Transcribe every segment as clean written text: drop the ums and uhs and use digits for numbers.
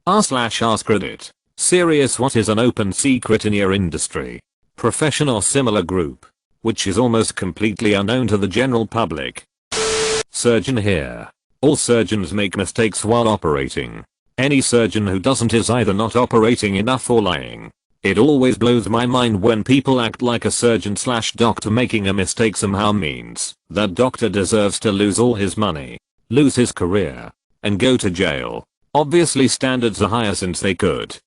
r/AskReddit. Serious, what is an open secret in your industry, profession or similar group, which is almost completely unknown to the general public? Surgeon here. All surgeons make mistakes while operating. Any surgeon who doesn't is either not operating enough or lying. It always blows my mind when people act like a surgeon/doctor making a mistake somehow means that doctor deserves to lose all his money, lose his career, and go to jail. Obviously standards are higher since they could,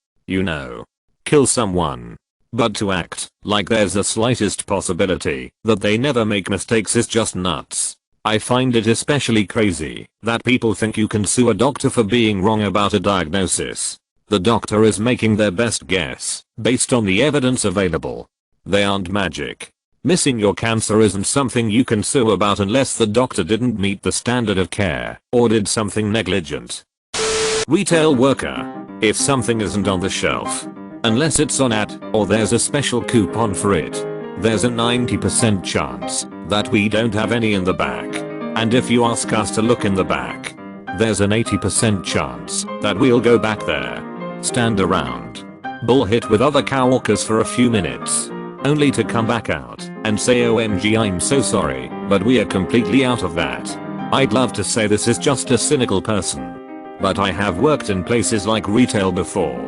kill someone. But to act like there's the slightest possibility that they never make mistakes is just nuts. I find it especially crazy that people think you can sue a doctor for being wrong about a diagnosis. The doctor is making their best guess based on the evidence available. They aren't magic. Missing your cancer isn't something you can sue about unless the doctor didn't meet the standard of care or did something negligent. Retail worker. If something isn't on the shelf, unless it's on ad or there's a special coupon for it, there's a 90% chance that we don't have any in the back. And if you ask us to look in the back, there's an 80% chance that we'll go back there, stand around, bullshit with other coworkers for a few minutes, only to come back out and say OMG I'm so sorry, but we are completely out of that. I'd love to say this is just a cynical person, but I have worked in places like retail before.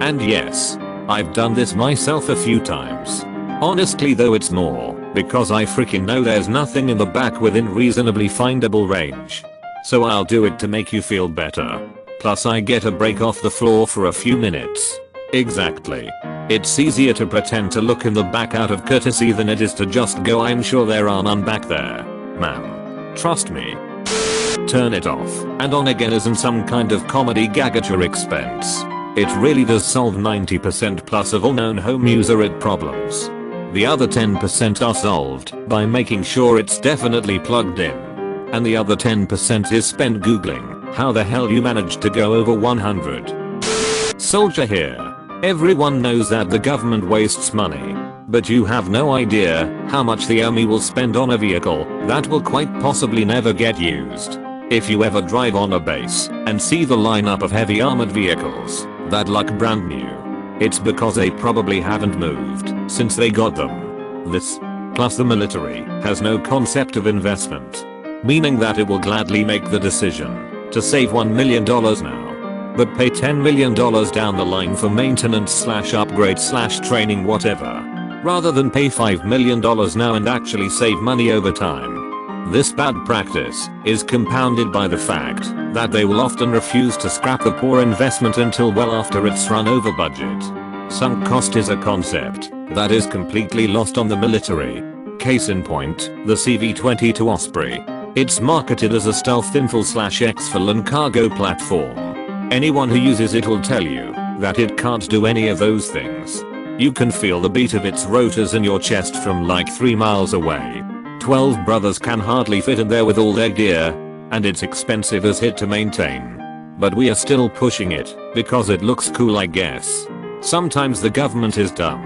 And yes, I've done this myself a few times. Honestly though, it's more because I freaking know there's nothing in the back within reasonably findable range. So I'll do it to make you feel better. Plus I get a break off the floor for a few minutes. Exactly. It's easier to pretend to look in the back out of courtesy than it is to just go I'm sure there are none back there, ma'am. Trust me. Turn it off and on again isn't some kind of comedy gag at your expense. It really does solve 90% plus of all known home user problems. The other 10% are solved by making sure it's definitely plugged in. And the other 10% is spent googling how the hell you managed to go over 100. Soldier here. Everyone knows that the government wastes money, but you have no idea how much the army will spend on a vehicle that will quite possibly never get used. If you ever drive on a base and see the lineup of heavy armored vehicles that look brand new, it's because they probably haven't moved since they got them. This, plus the military, has no concept of investment, meaning that it will gladly make the decision to save $1 million now, but pay $10 million down the line for maintenance/upgrade/training whatever, rather than pay $5 million now and actually save money over time. This bad practice is compounded by the fact that they will often refuse to scrap the poor investment until well after it's run over budget. Sunk cost is a concept that is completely lost on the military. Case in point, the CV-22 Osprey. It's marketed as a stealth infil/exfil and cargo platform. Anyone who uses it will tell you that it can't do any of those things. You can feel the beat of its rotors in your chest from like 3 miles away. 12 brothers can hardly fit in there with all their gear, and it's expensive as hit to maintain. But we are still pushing it because it looks cool, I guess. Sometimes the government is dumb.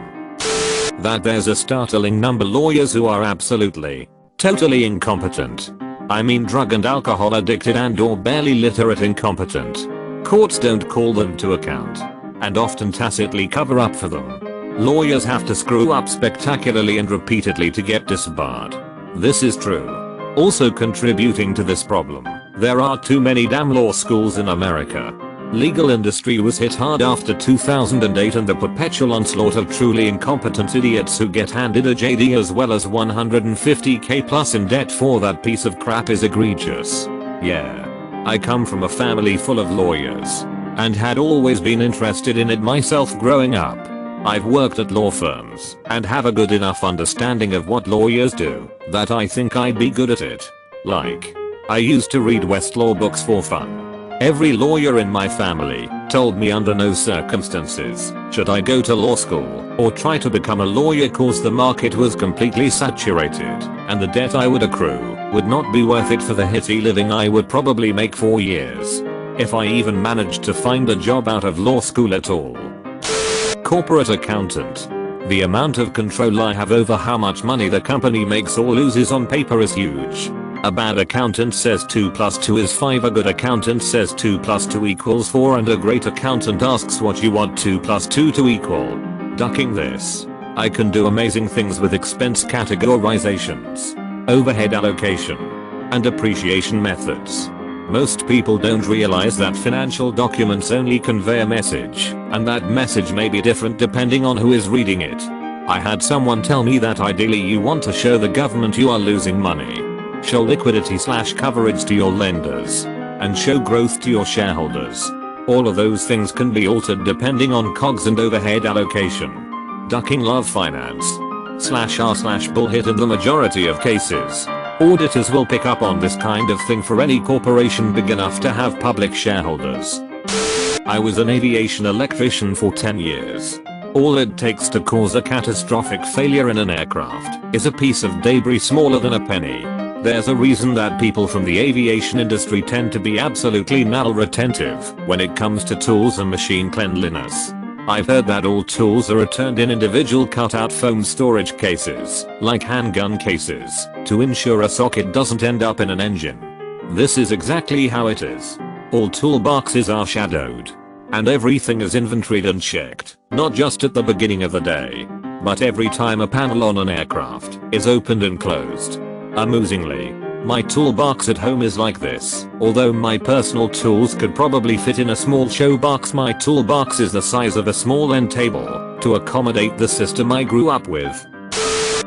That there's a startling number lawyers who are absolutely, totally incompetent. I mean drug and alcohol addicted and or barely literate incompetent. Courts don't call them to account and often tacitly cover up for them. Lawyers have to screw up spectacularly and repeatedly to get disbarred. This is true. Also contributing to this problem, there are too many damn law schools in America. Legal industry was hit hard after 2008 and the perpetual onslaught of truly incompetent idiots who get handed a JD as well as $150k plus in debt for that piece of crap is egregious. Yeah. I come from a family full of lawyers and had always been interested in it myself growing up. I've worked at law firms and have a good enough understanding of what lawyers do that I think I'd be good at it. Like, I used to read Westlaw books for fun. Every lawyer in my family told me under no circumstances should I go to law school or try to become a lawyer cause the market was completely saturated and the debt I would accrue would not be worth it for the hitty living I would probably make for years, if I even managed to find a job out of law school at all. Corporate accountant. The amount of control I have over how much money the company makes or loses on paper is huge. A bad accountant says 2 plus 2 is 5. A good accountant says 2 plus 2 equals 4, and a great accountant asks what you want 2 plus 2 to equal. Ducking this. I can do amazing things with expense categorizations, overhead allocation, and depreciation methods. Most people don't realize that financial documents only convey a message, and that message may be different depending on who is reading it. I had someone tell me that ideally you want to show the government you are losing money, show liquidity/coverage to your lenders, and show growth to your shareholders. All of those things can be altered depending on COGS and overhead allocation. Ducking love finance /r/bullhit in the majority of cases. Auditors will pick up on this kind of thing for any corporation big enough to have public shareholders. I was an aviation electrician for 10 years. All it takes to cause a catastrophic failure in an aircraft is a piece of debris smaller than a penny. There's a reason that people from the aviation industry tend to be absolutely malretentive when it comes to tools and machine cleanliness. I've heard that all tools are returned in individual cutout foam storage cases, like handgun cases, to ensure a socket doesn't end up in an engine. This is exactly how it is. All toolboxes are shadowed, and everything is inventoried and checked, not just at the beginning of the day, but every time a panel on an aircraft is opened and closed. Amusingly, my toolbox at home is like this. Although my personal tools could probably fit in a small show box, my toolbox is the size of a small end table to accommodate the system I grew up with.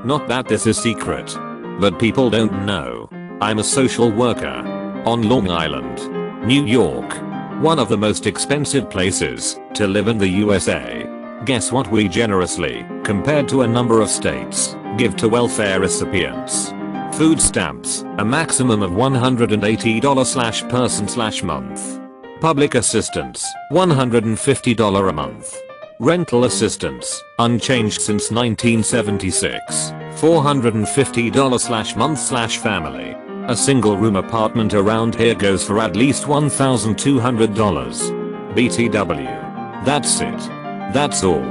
Not that this is secret, but people don't know. I'm a social worker on Long Island, New York, one of the most expensive places to live in the USA. Guess what we generously, compared to a number of states, give to welfare recipients? Food stamps, a maximum of $180/person/month. Public assistance, $150 a month. Rental assistance, unchanged since 1976, $450/month/family. A single room apartment around here goes for at least $1,200. BTW. That's it. That's all.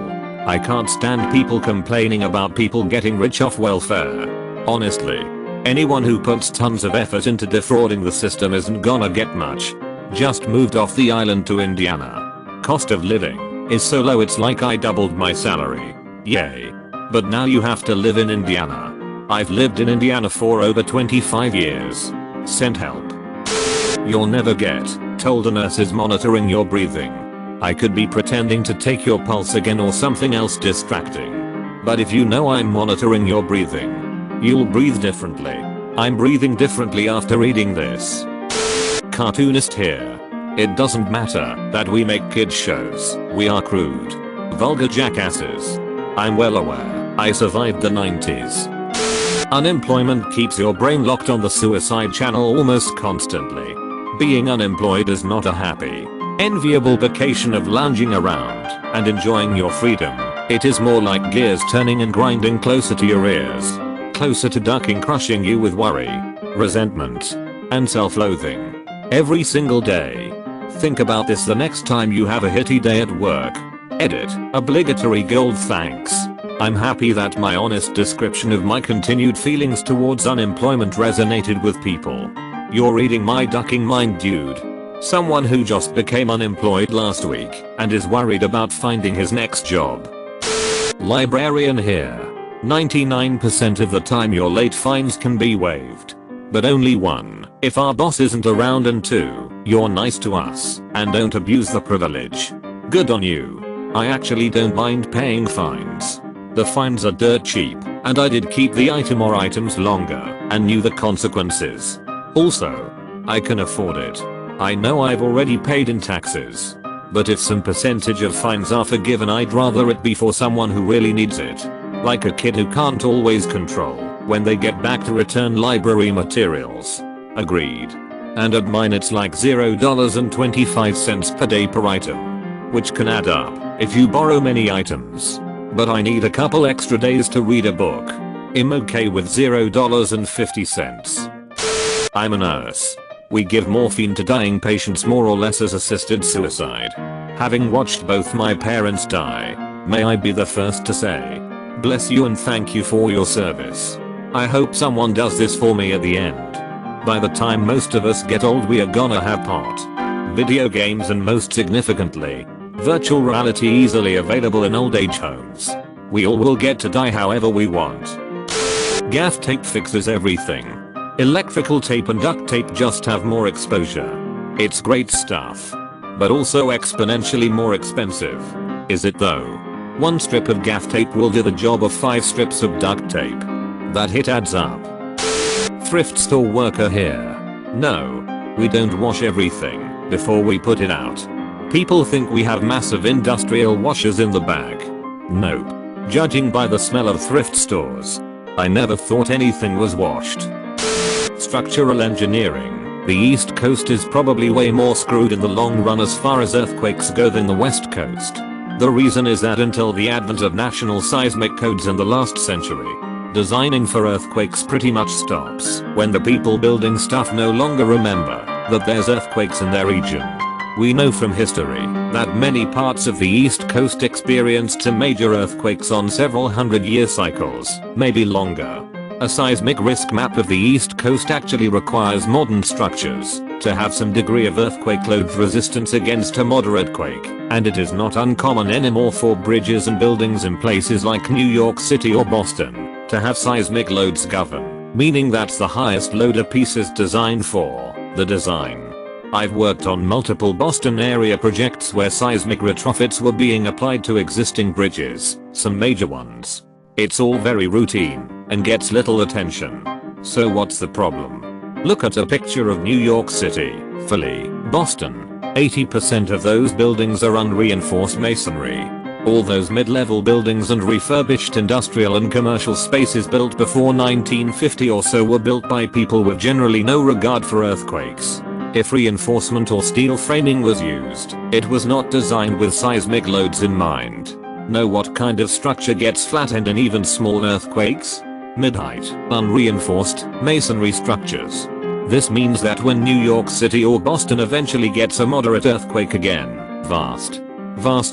I can't stand people complaining about people getting rich off welfare. Honestly. Anyone who puts tons of effort into defrauding the system isn't gonna get much. Just moved off the island to Indiana. Cost of living is so low it's like I doubled my salary. Yay. But now you have to live in Indiana. I've lived in Indiana for over 25 years. Send help. You'll never get told a nurse is monitoring your breathing. I could be pretending to take your pulse again or something else distracting. But if you know I'm monitoring your breathing, you'll breathe differently. I'm breathing differently after reading this. Cartoonist here. It doesn't matter that we make kids shows. We are crude, vulgar jackasses. I'm well aware. I survived the 90s. Unemployment keeps your brain locked on the suicide channel almost constantly. Being unemployed is not a happy, enviable vacation of lounging around and enjoying your freedom. It is more like gears turning and grinding closer to your ears. Closer to ducking, crushing you with worry, resentment, and self-loathing. Every single day. Think about this the next time you have a hitty day at work. Edit. Obligatory gold thanks. I'm happy that my honest description of my continued feelings towards unemployment resonated with people. You're reading my ducking mind, dude. Someone who just became unemployed last week and is worried about finding his next job. Librarian here. 99% of the time your late fines can be waived. But only 1 if our boss isn't around, and 2 you're nice to us and don't abuse the privilege. Good on you. I actually don't mind paying fines. The fines are dirt cheap, and I did keep the item or items longer and knew the consequences. Also, I can afford it. I know I've already paid in taxes. But if some percentage of fines are forgiven, I'd rather it be for someone who really needs it. Like a kid who can't always control when they get back to return library materials. Agreed. And at mine it's like $0.25 per day per item. Which can add up if you borrow many items. But I need a couple extra days to read a book. I'm okay with $0.50. I'm a nurse. We give morphine to dying patients more or less as assisted suicide. Having watched both my parents die, may I be the first to say, bless you and thank you for your service. I hope someone does this for me at the end. By the time most of us get old, we are gonna have pot, video games, and most significantly, virtual reality easily available in old age homes. We all will get to die however we want. Gaff tape fixes everything. Electrical tape and duct tape just have more exposure. It's great stuff, but also exponentially more expensive. Is it though? One strip of gaff tape will do the job of 5 strips of duct tape. That hit adds up. Thrift store worker here. No, we don't wash everything before we put it out. People think we have massive industrial washers in the bag. Nope. Judging by the smell of thrift stores, I never thought anything was washed. Structural engineering. The East Coast is probably way more screwed in the long run as far as earthquakes go than the West Coast. The reason is that until the advent of national seismic codes in the last century, designing for earthquakes pretty much stops when the people building stuff no longer remember that there's earthquakes in their region. We know from history that many parts of the East Coast experienced some major earthquakes on several 100-year cycles, maybe longer. A seismic risk map of the East Coast actually requires modern structures to have some degree of earthquake load resistance against a moderate quake, and it is not uncommon anymore for bridges and buildings in places like New York City or Boston to have seismic loads govern, meaning that's the highest load a piece is designed for, the design. I've worked on multiple Boston area projects where seismic retrofits were being applied to existing bridges, some major ones. It's all very routine and gets little attention. So what's the problem? Look at a picture of New York City, Philly, Boston. 80% of those buildings are unreinforced masonry. All those mid-level buildings and refurbished industrial and commercial spaces built before 1950 or so were built by people with generally no regard for earthquakes. If reinforcement or steel framing was used, it was not designed with seismic loads in mind. Know what kind of structure gets flattened in even small earthquakes? Mid-height, unreinforced, masonry structures. This means that when New York City or Boston eventually gets a moderate earthquake again, vast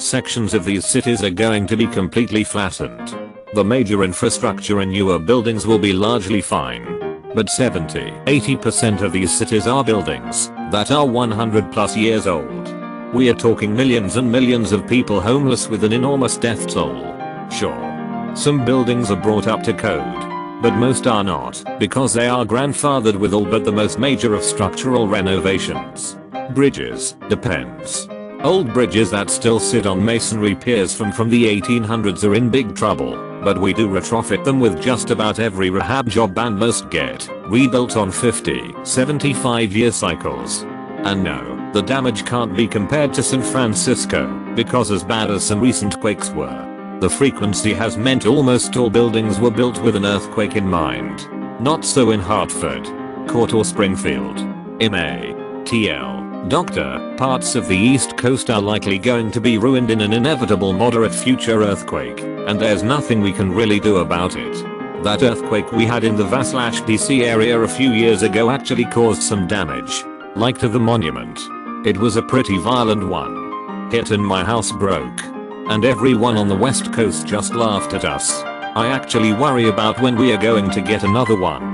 sections of these cities are going to be completely flattened. The major infrastructure in newer buildings will be largely fine. But 70-80% of these cities are buildings that are 100 plus years old. We are talking millions and millions of people homeless with an enormous death toll. Sure, some buildings are brought up to code, but most are not because they are grandfathered with all but the most major of structural renovations. Bridges, depends. Old bridges that still sit on masonry piers from the 1800s are in big trouble, but we do retrofit them with just about every rehab job and most get rebuilt on 50-75-year cycles. And no, the damage can't be compared to San Francisco, because as bad as some recent quakes were, the frequency has meant almost all buildings were built with an earthquake in mind. Not so in Hartford, Court or Springfield. MA. TL. Doctor, parts of the East Coast are likely going to be ruined in an inevitable moderate future earthquake, and there's nothing we can really do about it. That earthquake we had in the Vassalash-DC area a few years ago actually caused some damage, like to the monument. It was a pretty violent one. Hit and my house broke. And everyone on the West Coast just laughed at us. I actually worry about when we are going to get another one.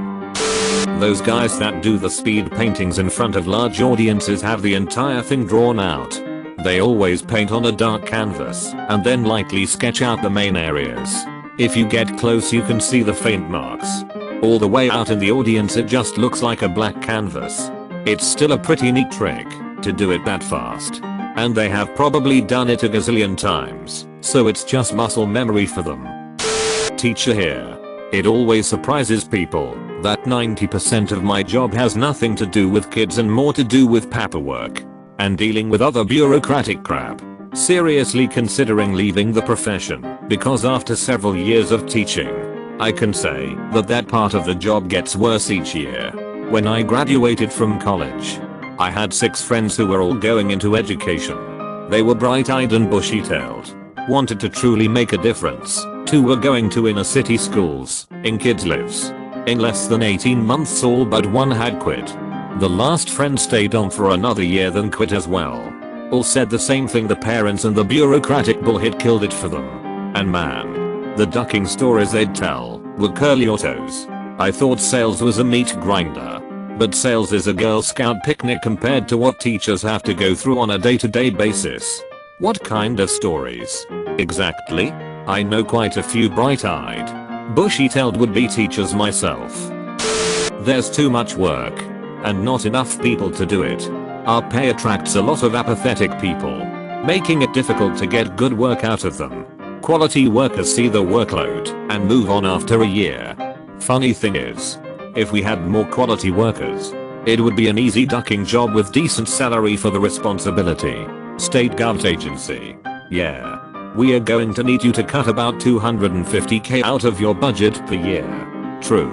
Those guys that do the speed paintings in front of large audiences have the entire thing drawn out. They always paint on a dark canvas and then lightly sketch out the main areas. If you get close you can see the faint marks. All the way out in the audience it just looks like a black canvas. It's still a pretty neat trick to do it that fast. And they have probably done it a gazillion times, so it's just muscle memory for them. Teacher here. It always surprises people that 90% of my job has nothing to do with kids and more to do with paperwork and dealing with other bureaucratic crap. Seriously considering leaving the profession because after several years of teaching, I can say that part of the job gets worse each year. When I graduated from college, I had 6 friends who were all going into education. They were bright-eyed and bushy-tailed, wanted to truly make a difference. 2 were going to inner city schools, in kids lives. In less than 18 months all but 1 had quit. The last friend stayed on for another year then quit as well. All said the same thing, the parents and the bureaucratic bullshit killed it for them. And man, the ducking stories they'd tell were curly autos. I thought sales was a meat grinder. But sales is a Girl Scout picnic compared to what teachers have to go through on a day-to-day basis. What kind of stories? Exactly? I know quite a few bright-eyed, bushy-tailed would-be teachers myself. There's too much work, and not enough people to do it. Our pay attracts a lot of apathetic people, making it difficult to get good work out of them. Quality workers see the workload and move on after a year. Funny thing is, if we had more quality workers, it would be an easy ducking job with decent salary for the responsibility. State Gov agency. Yeah. We are going to need you to cut about $250k out of your budget per year. True.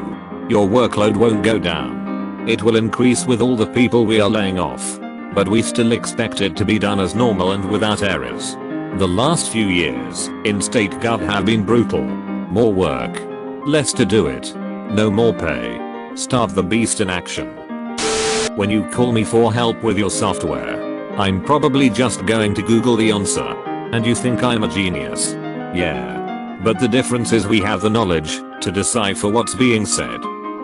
Your workload won't go down. It will increase with all the people we are laying off. But we still expect it to be done as normal and without errors. The last few years in State Gov have been brutal. More work. Less to do it. No more pay. Start the beast in action. When you call me for help with your software, I'm probably just going to Google the answer. And you think I'm a genius. Yeah. But the difference is we have the knowledge to decipher what's being said.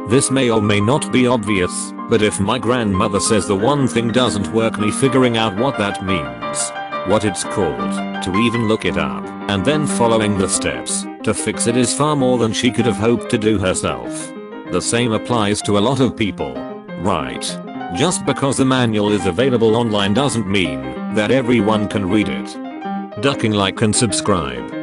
This may or may not be obvious, but if my grandmother says the one thing doesn't work, me figuring out what that means, what it's called, to even look it up, and then following the steps to fix it is far more than she could have hoped to do herself. The same applies to a lot of people, right? Just because the manual is available online doesn't mean that everyone can read it. Ducking like and subscribe.